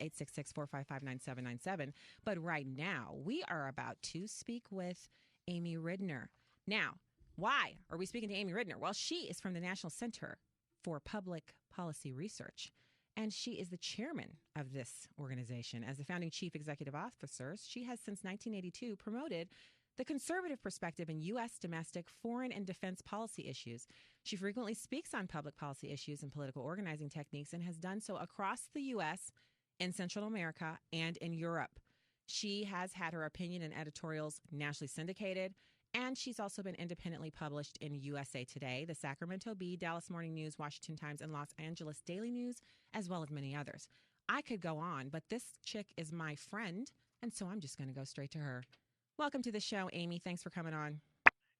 866-455-9797. But right now, we are about to speak with Amy Ridenour. Now, why are we speaking to Amy Ridenour? Well, she is from the National Center for Public Policy Research, and she is the chairman of this organization. As the founding chief executive officer, she has since 1982 promoted the conservative perspective in U.S. domestic, foreign, and defense policy issues. She frequently speaks on public policy issues and political organizing techniques and has done so across the U.S., in Central America, and in Europe. She has had her opinion and editorials nationally syndicated, and she's also been independently published in USA Today, the Sacramento Bee, Dallas Morning News, Washington Times, and Los Angeles Daily News, as well as many others. I could go on, but this chick is my friend, and so I'm just going to go straight to her. Welcome to the show, Amy. Thanks for coming on.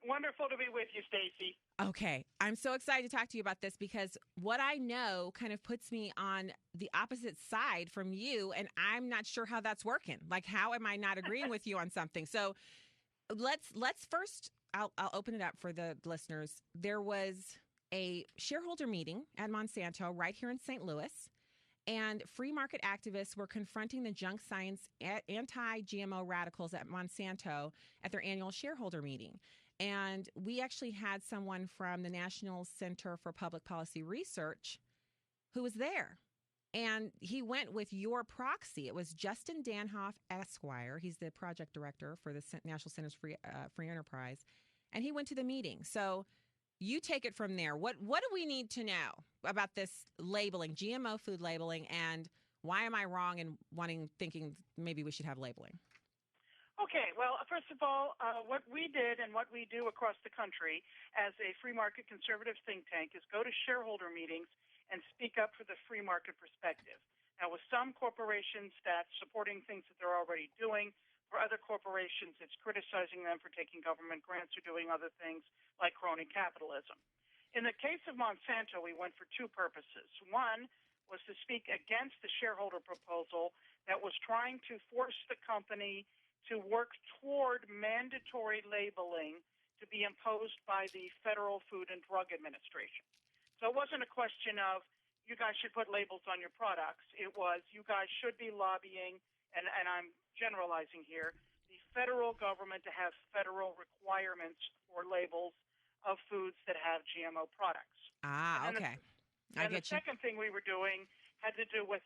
Wonderful to be with you, Stacy. Okay. I'm so excited to talk to you about this because what I know kind of puts me on the opposite side from you, and I'm not sure how that's working. Like, how am I not agreeing with you on something? So let's first, I'll open it up for the listeners. There was a shareholder meeting at Monsanto right here in St. Louis, and free market activists were confronting the junk science anti-GMO radicals at Monsanto at their annual shareholder meeting. And we actually had someone from the National Center for Public Policy Research who was there. And he went with your proxy. It was Justin Danhoff, Esquire. He's the project director for the National Centers for Free Enterprise. And he went to the meeting. So you take it from there. What do we need to know about this labeling, GMO food labeling, and why am I wrong in thinking maybe we should have labeling? Okay, well, first of all, what we did and what we do across the country as a free market conservative think tank is go to shareholder meetings and speak up for the free market perspective. Now, with some corporations, that's supporting things that they're already doing. For other corporations, it's criticizing them for taking government grants or doing other things like crony capitalism. In the case of Monsanto, we went for two purposes. One was to speak against the shareholder proposal that was trying to force the company to work toward mandatory labeling to be imposed by the Federal Food and Drug Administration. So it wasn't a question of you guys should put labels on your products. It was you guys should be lobbying, and I'm generalizing here, the federal government to have federal requirements for labels of foods that have GMO products. Okay. And the second thing we were doing had to do with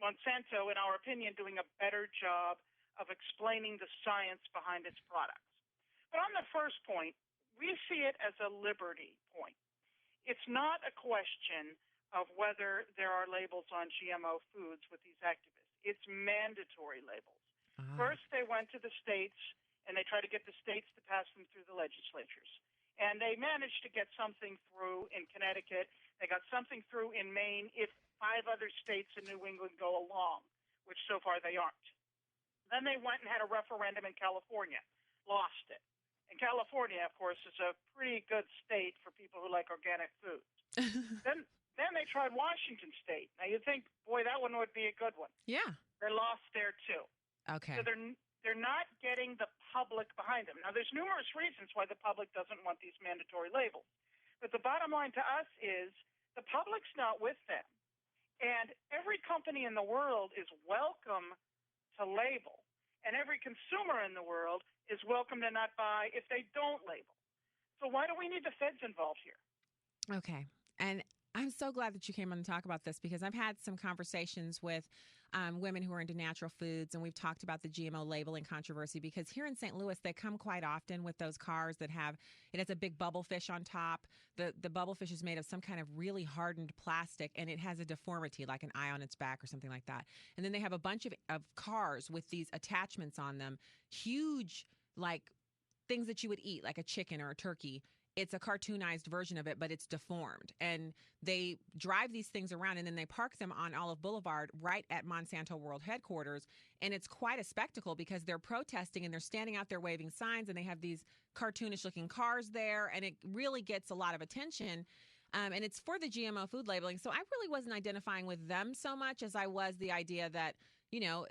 Monsanto, in our opinion, doing a better job of explaining the science behind its products. But on the first point, we see it as a liberty point. It's not a question of whether there are labels on GMO foods with these activists. It's mandatory labels. First, they went to the states, and they tried to get the states to pass them through the legislatures. And they managed to get something through in Connecticut. They got something through in Maine if 5 other states in New England go along, which so far they aren't. Then they went and had a referendum in California, lost it. And California, of course, is a pretty good state for people who like organic foods. Then they tried Washington State. Now you'd think, boy, that one would be a good one. Yeah. They lost there too. Okay. So they're not getting the public behind them. Now there's numerous reasons why the public doesn't want these mandatory labels. But the bottom line to us is the public's not with them. And every company in the world is welcome to label. And every consumer in the world is welcome to not buy if they don't label. So why do we need the feds involved here? Okay. And I'm so glad that you came on to talk about this because I've had some conversations with women who are into natural foods, and we've talked about the GMO labeling controversy because here in St. Louis, they come quite often with those cars that it has a big bubble fish on top. The bubble fish is made of some kind of really hardened plastic, and it has a deformity like an eye on its back or something like that. And then they have a bunch of cars with these attachments on them, huge, like things that you would eat, like a chicken or a turkey. It's a cartoonized version of it, but it's deformed. And they drive these things around, and then they park them on Olive Boulevard right at Monsanto World Headquarters. And it's quite a spectacle because they're protesting, and they're standing out there waving signs, and they have these cartoonish-looking cars there, and it really gets a lot of attention. And it's for the GMO food labeling. So I really wasn't identifying with them so much as I was the idea that, you know,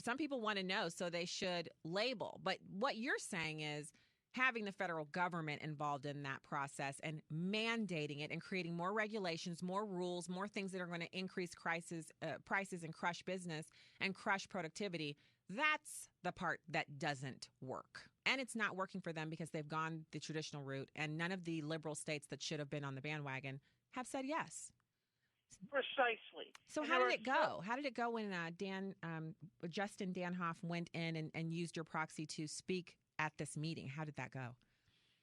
some people want to know, so they should label. But what you're saying is, having the federal government involved in that process and mandating it and creating more regulations, more rules, more things that are going to increase prices and crush business and crush productivity. That's the part that doesn't work. And it's not working for them because they've gone the traditional route, and none of the liberal states that should have been on the bandwagon have said yes. Precisely. So how did it go? How did it go when Justin Danhoff went in and used your proxy to speak at this meeting? How did that go?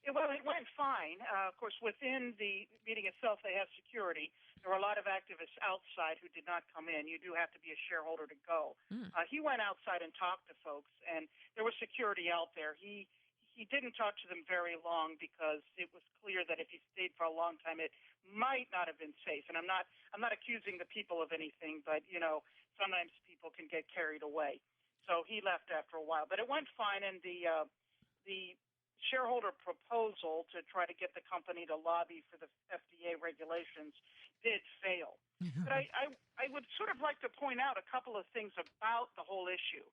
Well, it went fine. Of course, within the meeting itself, they have security. There were a lot of activists outside who did not come in. You do have to be a shareholder to go. He went outside and talked to folks, and there was security out there. He didn't talk to them very long because it was clear that if he stayed for a long time, it might not have been safe. And I'm not accusing the people of anything, but sometimes people can get carried away. So he left after a while, but it went fine. And the shareholder proposal to try to get the company to lobby for the FDA regulations did fail. But I would sort of like to point out a couple of things about the whole issue.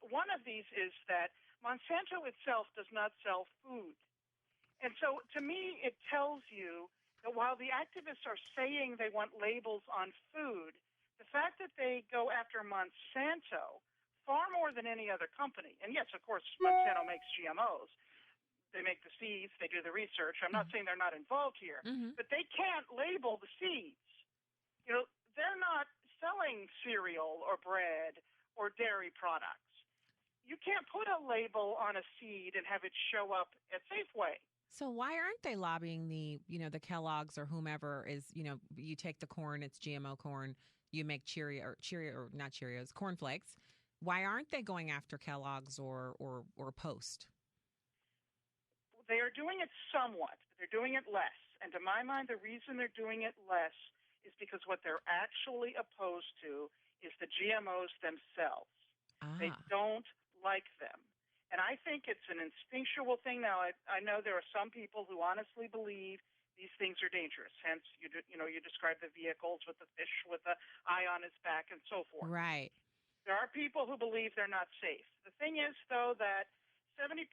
One of these is that Monsanto itself does not sell food. And so to me, it tells you that while the activists are saying they want labels on food, the fact that they go after Monsanto far more than any other company, and yes, of course, Monsanto makes GMOs. They make the seeds, they do the research. I'm not saying they're not involved here, but they can't label the seeds. They're not selling cereal or bread or dairy products. You can't put a label on a seed and have it show up at Safeway. So why aren't they lobbying the Kellogg's or whomever is, you take the corn, it's GMO corn, you make not Cheerios, cornflakes. Why aren't they going after Kellogg's or Post? They are doing it somewhat, but they're doing it less. And to my mind, the reason they're doing it less is because what they're actually opposed to is the GMOs themselves. They don't like them. And I think it's an instinctual thing. Now, I know there are some people who honestly believe these things are dangerous. Hence, you describe the vehicles with the fish with the eye on its back and so forth. Right. There are people who believe they're not safe. The thing is, though, that 70%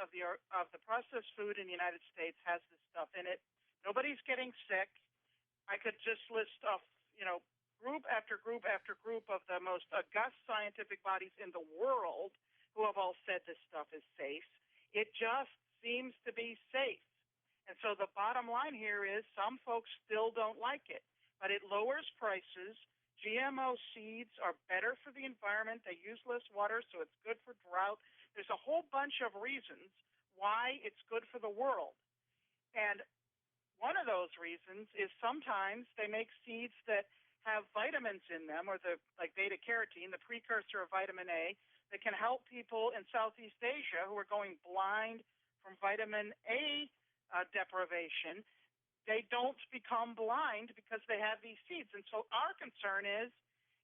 of the processed food in the United States has this stuff in it. Nobody's getting sick. I could just list off, group after group after group of the most august scientific bodies in the world who have all said this stuff is safe. It just seems to be safe. And so the bottom line here is some folks still don't like it, but it lowers prices. GMO seeds are better for the environment. They use less water, so it's good for drought. There's a whole bunch of reasons why it's good for the world. And one of those reasons is sometimes they make seeds that have vitamins in them, or like beta-carotene, the precursor of vitamin A, that can help people in Southeast Asia who are going blind from vitamin A deprivation. They don't become blind because they have these seeds. And so our concern is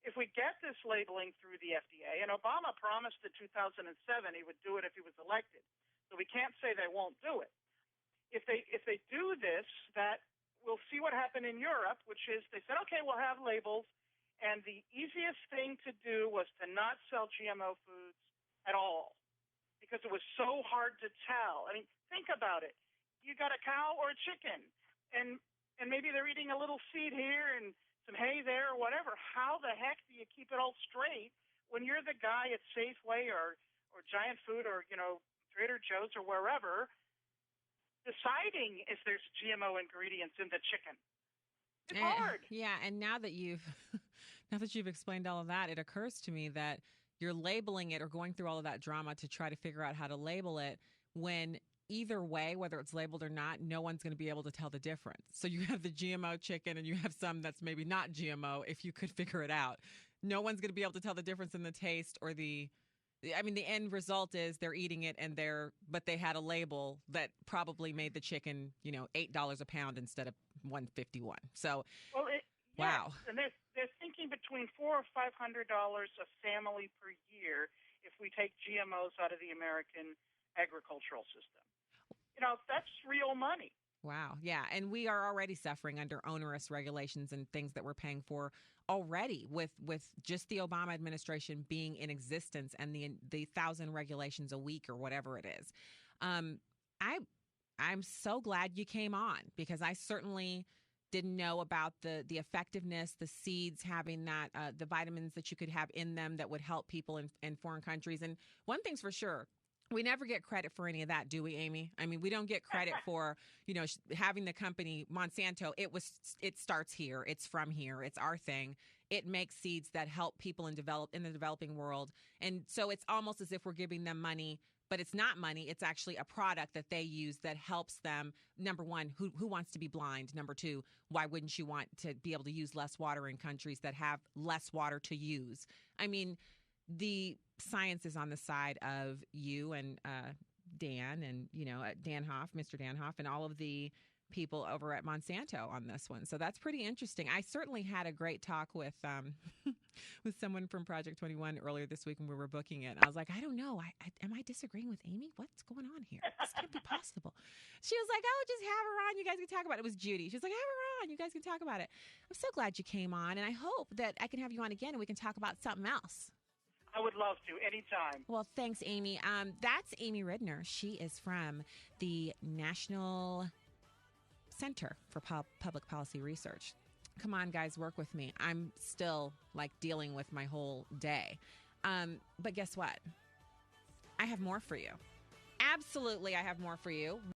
if we get this labeling through the FDA, and Obama promised in 2007 he would do it if he was elected, so we can't say they won't do it. If they do this, that we'll see what happened in Europe, which is they said, okay, we'll have labels, and the easiest thing to do was to not sell GMO foods at all because it was so hard to tell. I mean, think about it. You got a cow or a chicken, and maybe they're eating a little seed here and some hay there or whatever. How the heck do you keep it all straight when you're the guy at Safeway or Giant Food or, Trader Joe's or wherever deciding if there's GMO ingredients in the chicken? It's hard. Yeah, and now that you've explained all of that, it occurs to me that you're labeling it or going through all of that drama to try to figure out how to label it when either way, whether it's labeled or not, no one's going to be able to tell the difference. So you have the GMO chicken and you have some that's maybe not GMO if you could figure it out. No one's going to be able to tell the difference in the taste or the end result is they're eating it but they had a label that probably made the chicken, $8 a pound instead of $151. So, wow. And they're thinking between $400 or $500 a family per year if we take GMOs out of the American agricultural system. That's real money. Wow. Yeah. And we are already suffering under onerous regulations and things that we're paying for already with just the Obama administration being in existence and the 1,000 regulations a week or whatever it is. I I'm so glad you came on, because I certainly didn't know about the effectiveness, the seeds having that, the vitamins that you could have in them that would help people in foreign countries. And one thing's for sure, we never get credit for any of that, do we, Amy? I mean, we don't get credit for, having the company Monsanto. It starts here. It's from here. It's our thing. It makes seeds that help people in the developing world. And so it's almost as if we're giving them money, but it's not money. It's actually a product that they use that helps them. Number one, who wants to be blind? Number two, why wouldn't you want to be able to use less water in countries that have less water to use? I mean, the science is on the side of you and Dan and, Dan Hoff, Mr. Dan Hoff, and all of the people over at Monsanto on this one. So that's pretty interesting. I certainly had a great talk with with someone from Project 21 earlier this week when we were booking it. I was like, I don't know. Am I disagreeing with Amy? What's going on here? This can't be possible. She was like, oh, just have her on. You guys can talk about it. It was Judy. She was like, have her on. You guys can talk about it. I'm so glad you came on, and I hope that I can have you on again and we can talk about something else. I would love to, anytime. Well, thanks, Amy. That's Amy Ridenour. She is from the National Center for Public Policy Research. Come on, guys, work with me. I'm still dealing with my whole day. But guess what? I have more for you. Absolutely, I have more for you.